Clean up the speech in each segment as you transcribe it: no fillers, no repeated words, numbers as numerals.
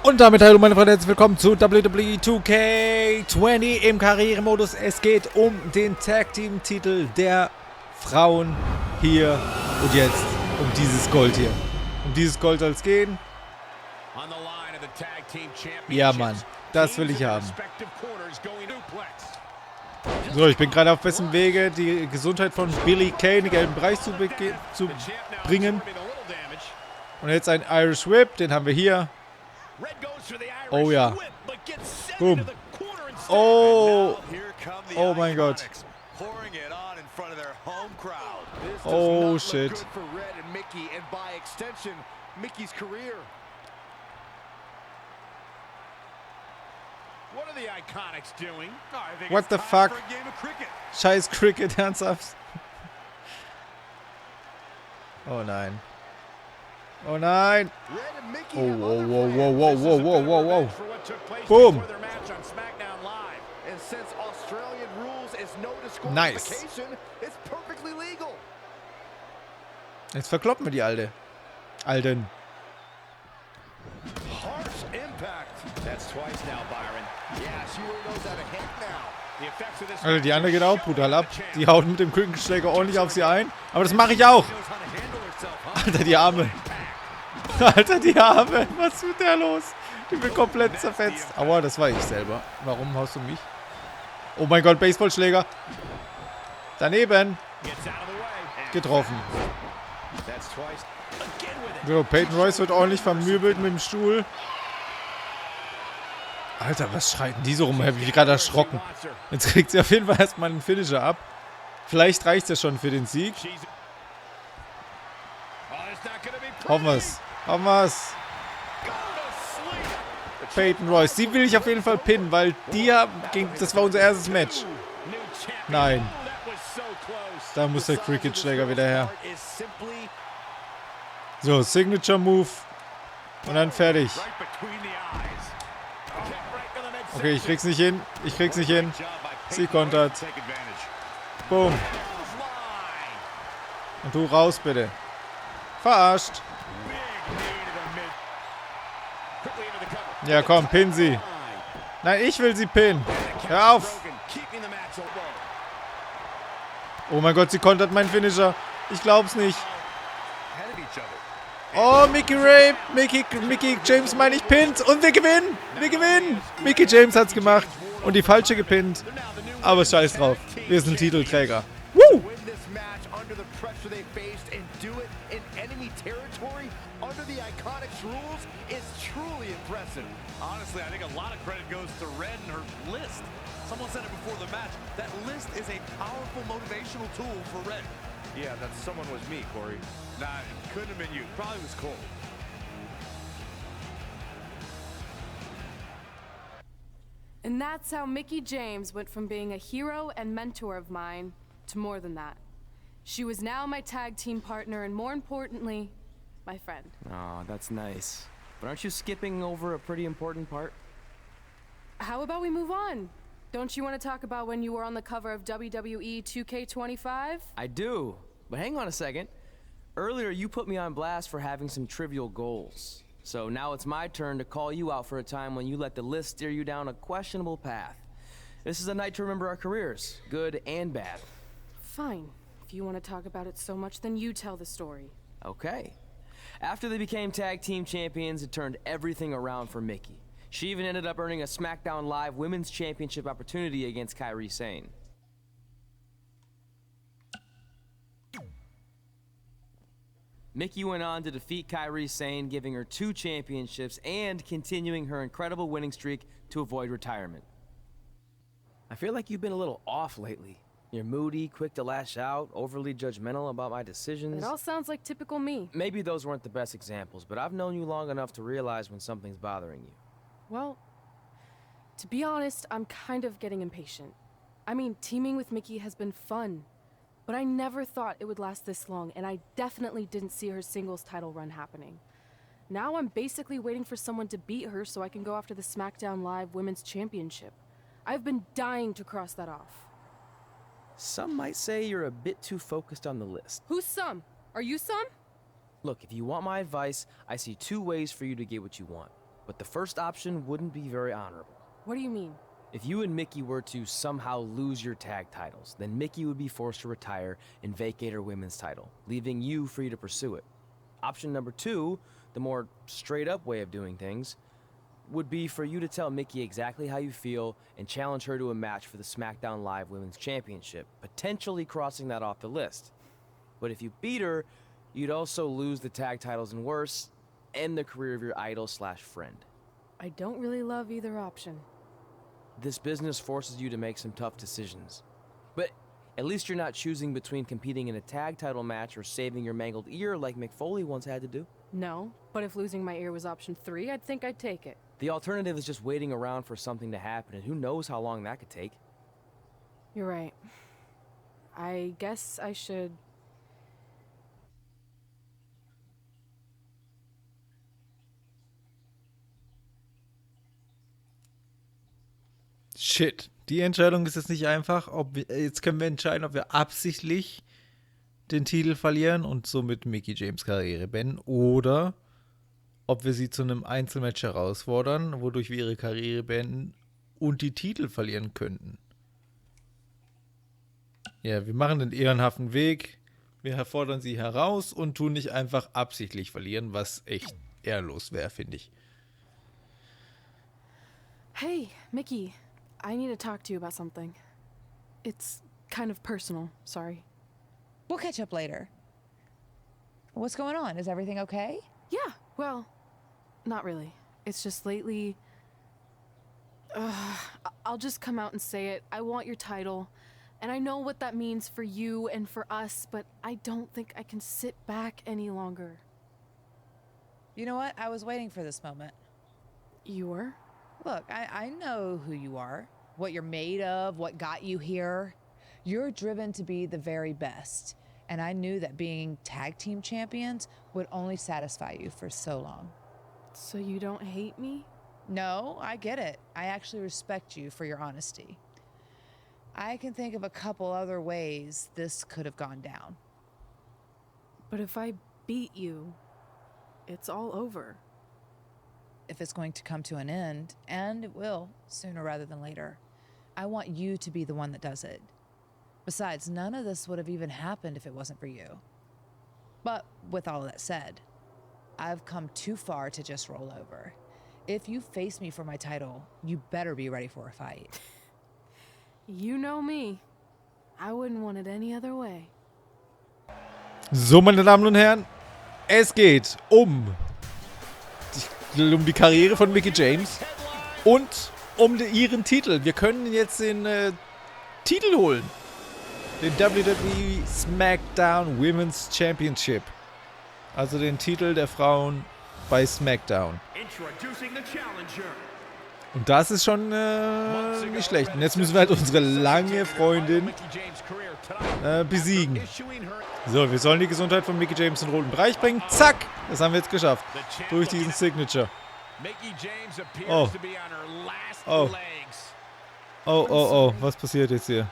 Und damit hallo meine Freunde, herzlich willkommen zu WWE 2K20 im Karrieremodus. Es geht um den Tag-Team-Titel der Frauen hier und jetzt, um dieses Gold hier. Um dieses Gold soll es gehen. Ja Mann, das will ich haben. So, ich bin gerade auf bestem Wege, die Gesundheit von Billy Kay in den gelben Bereich zu bringen. Und jetzt ein Irish Whip, den haben wir hier. Oh ja. Boom. Oh. Oh mein Gott. Oh shit. What the fuck? Scheiß Cricket, ernsthaft? Oh nein. Oh nein! Oh, wow, wow, wow, wow, wow, wow, wow, wow. Boom! Nice. Jetzt verkloppen wir die Alten. Also die andere geht auch brutal ab. Die haut mit dem Küchenschläger ordentlich auf sie ein. Aber das mache ich auch. Alter, die Arme. Alter, die Arme. Was ist mit der los? Die wird komplett zerfetzt. Aua, das war ich selber. Warum haust du mich? Oh mein Gott, Baseballschläger. Daneben. Getroffen. So, Peyton Royce wird ordentlich vermöbelt mit dem Stuhl. Alter, was schreit denn die so rum? Ich hab mich gerade erschrocken. Jetzt kriegt sie auf jeden Fall erstmal einen Finisher ab. Vielleicht reicht es ja schon für den Sieg. Hoffen wir's. Hoffen wir's. Peyton Royce. Die will ich auf jeden Fall pinnen, weil das war unser erstes Match. Nein. Da muss der Cricket-Schläger wieder her. So, Signature Move. Und dann fertig. Okay, ich krieg's nicht hin. Ich krieg's nicht hin. Sie kontert. Boom. Und du raus, bitte. Verarscht. Ja, komm, pin sie. Nein, ich will sie pinnen. Hör auf. Oh mein Gott, sie kontert meinen Finisher. Ich glaub's nicht. Oh, Mickey James meine ich pinnt. Und wir gewinnen. Wir gewinnen. Mickey James hat's gemacht. Und die falsche gepinnt. Aber scheiß drauf. Wir sind Titelträger. Woo! Honestly, I think a lot of credit goes to Red and her list. Someone said it before the match. That list is a powerful motivational tool for Red. Yeah, that someone was me, Corey. Nah, it couldn't have been you. Probably was Cole. And that's how Mickey James went from being a hero and mentor of mine to more than that. She was now my tag team partner and, more importantly, my friend. Oh, that's nice. But aren't you skipping over a pretty important part? How about we move on? Don't you want to talk about when you were on the cover of WWE 2K25? I do, but hang on a second. Earlier you put me on blast for having some trivial goals. So now it's my turn to call you out for a time when you let the list steer you down a questionable path. This is a night to remember our careers, good and bad. Fine. If you want to talk about it so much, then you tell the story. Okay. After they became tag team champions, it turned everything around for Mickey. She even ended up earning a SmackDown Live Women's Championship opportunity against Kairi Sane. Mickey went on to defeat Kairi Sane, giving her 2 championships and continuing her incredible winning streak to avoid retirement. I feel like you've been a little off lately. You're moody, quick to lash out, overly judgmental about my decisions. It all sounds like typical me. Maybe those weren't the best examples, but I've known you long enough to realize when something's bothering you. Well, to be honest, I'm kind of getting impatient. I mean, teaming with Mickey has been fun, but I never thought it would last this long, and I definitely didn't see her singles title run happening. Now I'm basically waiting for someone to beat her so I can go after the SmackDown Live Women's Championship. I've been dying to cross that off. Some might say you're a bit too focused on the list. Who's some? Are you some? Look, if you want my advice, I see 2 ways for you to get what you want. but the first option wouldn't be very honorable. What do you mean? If you and Mickey were to somehow lose your tag titles, then Mickey would be forced to retire and vacate her women's title, leaving you free to pursue it. Option number 2, the more straight-up way of doing things, would be for you to tell Mickey exactly how you feel and challenge her to a match for the SmackDown Live Women's Championship, potentially crossing that off the list. But if you beat her, you'd also lose the tag titles and worse, end the career of your idol/friend. I don't really love either option. This business forces you to make some tough decisions. But at least you're not choosing between competing in a tag title match or saving your mangled ear like Mick Foley once had to do. No, but if losing my ear was option 3, I'd think I'd take it. The alternative is just waiting around for something to happen, and who knows how long that could take. You're right. I guess I should... Shit. Die Entscheidung ist jetzt nicht einfach. Jetzt können wir entscheiden, ob wir absichtlich den Titel verlieren und somit Mickie James' Karriere beenden oder ob wir sie zu einem Einzelmatch herausfordern, wodurch wir ihre Karriere beenden und die Titel verlieren könnten. Ja, wir machen den ehrenhaften Weg. Wir fordern sie heraus und tun nicht einfach absichtlich verlieren, was echt ehrlos wäre, finde ich. Hey, Mickey. I need to talk to you about something. It's kind of personal, sorry. We'll catch up later. What's going on? Is everything okay? Yeah, well, not really. It's just lately... I'll just come out and say it. I want your title. And I know what that means for you and for us, but I don't think I can sit back any longer. You know what? I was waiting for this moment. You were? Look, I know who you are, what you're made of, what got you here. You're driven to be the very best. And I knew that being tag team champions would only satisfy you for so long. So you don't hate me? No, I get it. I actually respect you for your honesty. I can think of a couple other ways this could have gone down. But if I beat you, it's all over. If it's going to come to an end, and it will, sooner rather than later, I want you to be the one that does it. Besides, none of this would have even happened if it wasn't for you. But with all that said, I've come too far to just roll over. If you face me for my title, you better be ready for a fight. You know me. I wouldn't want it any other way. So, meine Damen und Herren, es geht um die Karriere von Mickie James und um ihren Titel. Wir können jetzt den Titel holen. Den WWE SmackDown Women's Championship. Also den Titel der Frauen bei SmackDown. Und das ist schon nicht schlecht. Und jetzt müssen wir halt unsere lange Freundin besiegen. So, wir sollen die Gesundheit von Mickie James in den roten Bereich bringen. Zack! Das haben wir jetzt geschafft. Durch diesen Signature. Oh. Oh. Oh, oh, oh. Was passiert jetzt hier?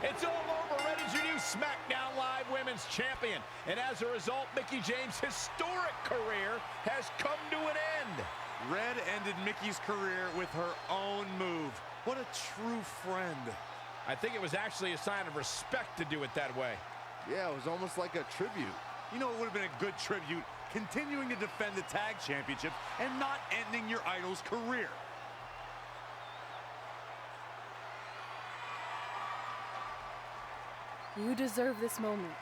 It's all over. Red is your new SmackDown Live Women's Champion. And as a result, Mickie James' historic career has come to an end. Red ended Mickie's career with her own move. What a true friend. I think it was actually a sign of respect to do it that way. Yeah, it was almost like a tribute. You know, it would have been a good tribute, continuing to defend the tag championship and not ending your idol's career. You deserve this moment.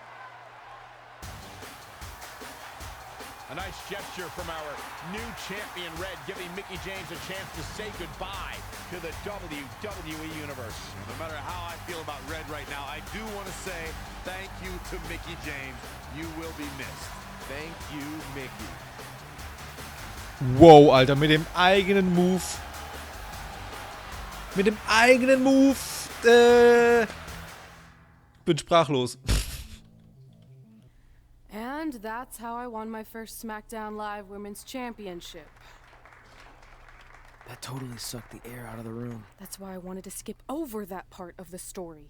A nice gesture from our new champion, Red, giving Mickie James a chance to say goodbye to the WWE Universe. No matter how I feel about Red right now, I do want to say thank you to Mickie James. You will be missed. Thank you, Mickie. Wow, Alter, mit dem eigenen Move. Mit dem eigenen Move. Bin sprachlos. And that's how I won my first SmackDown Live Women's Championship. That totally sucked the air out of the room. That's why I wanted to skip over that part of the story.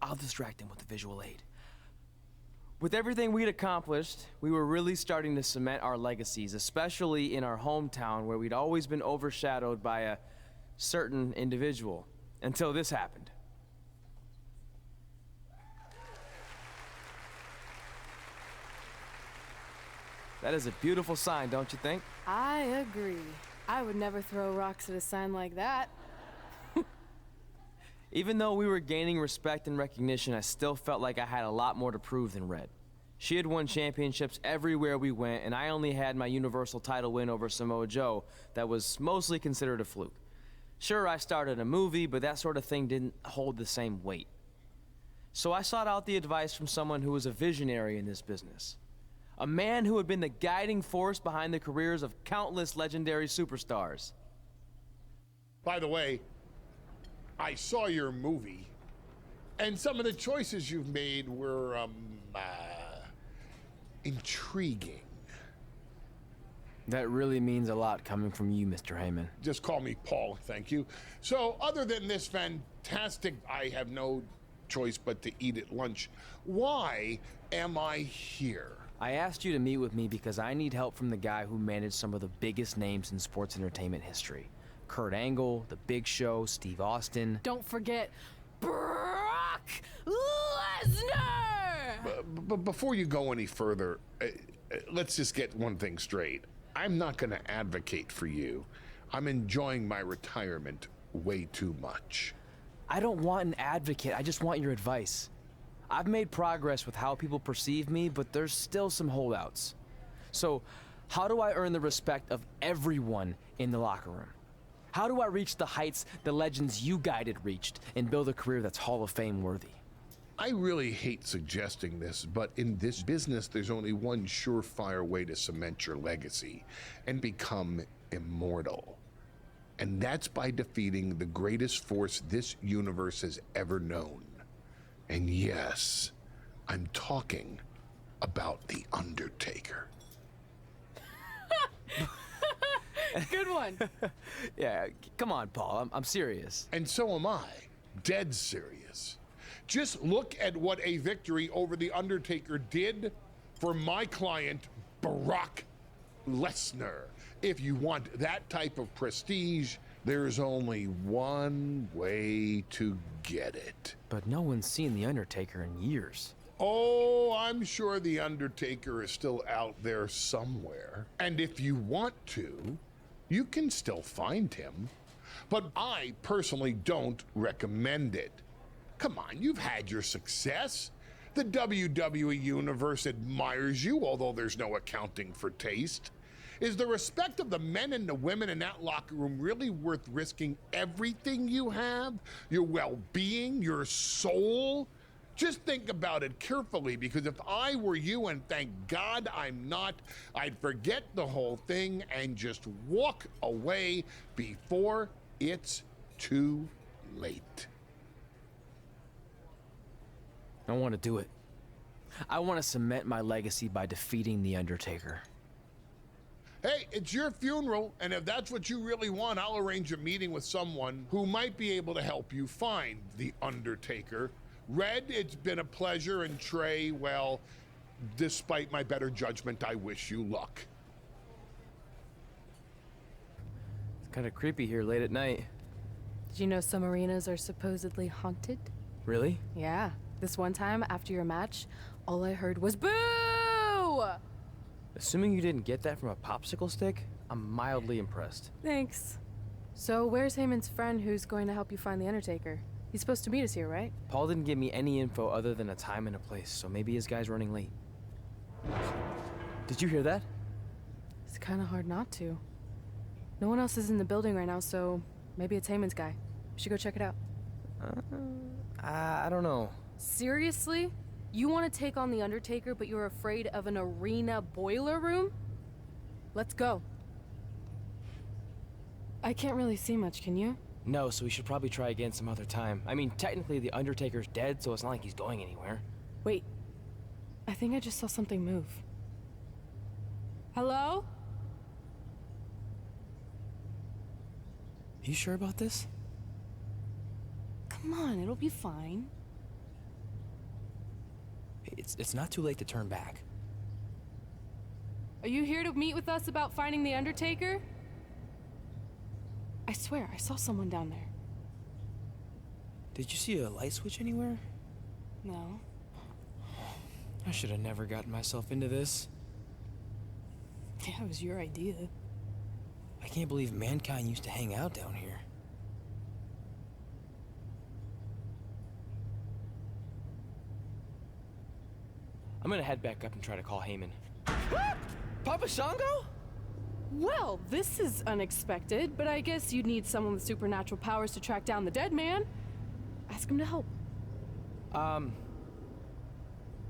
I'll distract him with the visual aid. With everything we'd accomplished, we were really starting to cement our legacies, especially in our hometown where we'd always been overshadowed by a certain individual, until this happened. That is a beautiful sign, don't you think? I agree. I would never throw rocks at a sign like that. Even though we were gaining respect and recognition, I still felt like I had a lot more to prove than Red. She had won championships everywhere we went, and I only had my Universal title win over Samoa Joe that was mostly considered a fluke. Sure, I started a movie, but that sort of thing didn't hold the same weight. So I sought out the advice from someone who was a visionary in this business. A man who had been the guiding force behind the careers of countless legendary superstars. By the way, I saw your movie, and some of the choices you've made were, intriguing. That really means a lot coming from you, Mr. Heyman. Just call me Paul, thank you. So, other than this fantastic, I have no choice but to eat at lunch, why am I here? I asked you to meet with me because I need help from the guy who managed some of the biggest names in sports entertainment history. Kurt Angle, The Big Show, Steve Austin. Don't forget Brock Lesnar! But before you go any further, let's just get one thing straight. I'm not going to advocate for you. I'm enjoying my retirement way too much. I don't want an advocate, I just want your advice. I've made progress with how people perceive me, but there's still some holdouts. So, how do I earn the respect of everyone in the locker room? How do I reach the heights the legends you guided reached and build a career that's Hall of Fame worthy? I really hate suggesting this, but in this business, there's only one surefire way to cement your legacy and become immortal. And that's by defeating the greatest force this universe has ever known. And yes, I'm talking about The Undertaker. Good one. Yeah, come on, Paul, I'm serious. And so am I, dead serious. Just look at what a victory over The Undertaker did for my client, Brock Lesnar. If you want that type of prestige, there's only one way to get it. But no one's seen The Undertaker in years. Oh, I'm sure The Undertaker is still out there somewhere. And if you want to, you can still find him. But I personally don't recommend it. Come on, you've had your success. The WWE Universe admires you, although there's no accounting for taste. Is the respect of the men and the women in that locker room really worth risking everything you have? Your well-being, your soul? Just think about it carefully, because if I were you, and thank God I'm not, I'd forget the whole thing and just walk away before it's too late. I want to do it. I want to cement my legacy by defeating The Undertaker. Hey, it's your funeral, and if that's what you really want, I'll arrange a meeting with someone who might be able to help you find The Undertaker. Red, it's been a pleasure, and Trey, well, despite my better judgment, I wish you luck. It's kind of creepy here late at night. Did you know some arenas are supposedly haunted? Really? Yeah. This one time, after your match, all I heard was boo! Assuming you didn't get that from a popsicle stick, I'm mildly impressed. Thanks. So where's Heyman's friend who's going to help you find The Undertaker? He's supposed to meet us here, right? Paul didn't give me any info other than a time and a place, so maybe his guy's running late. Did you hear that? It's kind of hard not to. No one else is in the building right now, so maybe it's Heyman's guy. We should go check it out. I don't know. Seriously? You want to take on The Undertaker, but you're afraid of an arena boiler room? Let's go. I can't really see much, can you? No, so we should probably try again some other time. I mean, technically The Undertaker's dead, so it's not like he's going anywhere. Wait. I think I just saw something move. Hello? You sure about this? Come on, it'll be fine. It's not too late to turn back. Are you here to meet with us about finding the Undertaker? I swear, I saw someone down there. Did you see a light switch anywhere? No. I should have never gotten myself into this. Yeah, it was your idea. I can't believe mankind used to hang out down here. I'm gonna head back up and try to call Heyman. Papa Shango? Well, this is unexpected, but I guess you'd need someone with supernatural powers to track down the dead man. Ask him to help.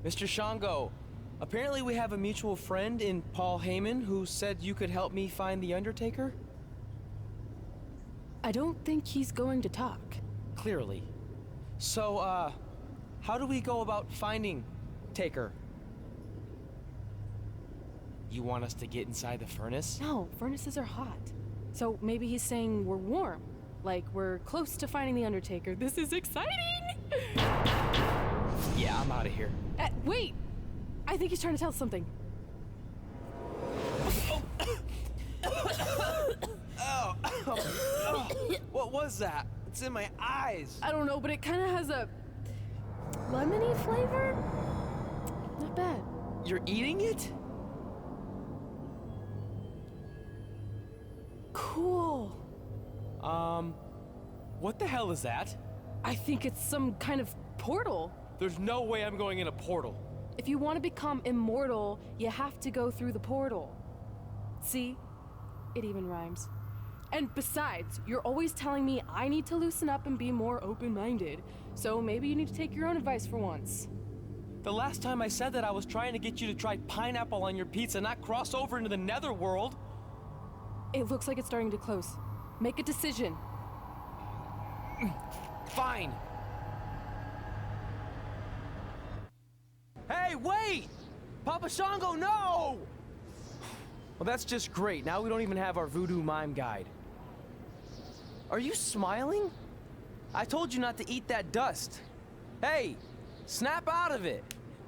Mr. Shango, apparently we have a mutual friend in Paul Heyman who said you could help me find the Undertaker? I don't think he's going to talk. Clearly. So, how do we go about finding Taker? You want us to get inside the furnace? No, furnaces are hot. So maybe he's saying we're warm. Like we're close to finding the Undertaker. This is exciting! Yeah, I'm out of here. Wait! I think he's trying to tell us something. What was that? It's in my eyes. I don't know, but it kind of has a lemony flavor? Not bad. You're eating it? Cool. What the hell is that? I think it's some kind of portal. There's no way I'm going in a portal. If you want to become immortal, you have to go through the portal. See? It even rhymes. And besides, you're always telling me I need to loosen up and be more open-minded. So maybe you need to take your own advice for once. The last time I said that, I was trying to get you to try pineapple on your pizza, not cross over into the netherworld. It looks like it's starting to close. Make a decision. Fine. Hey, wait! Papa Shango, no! Well, that's just great. Now we don't even have our voodoo mime guide. Are you smiling? I told you not to eat that dust. Hey, snap out of it.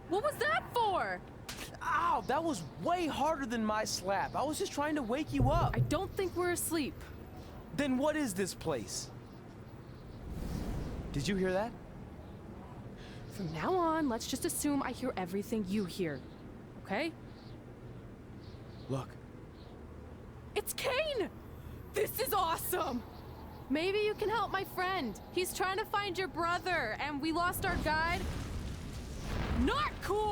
What was that for? Ow, that was way harder than my slap. I was just trying to wake you up. I don't think we're asleep. Then what is this place? Did you hear that? From now on, let's just assume I hear everything you hear. Okay? Look. It's Kane! This is awesome! Maybe you can help my friend. He's trying to find your brother, and we lost our guide. Not cool!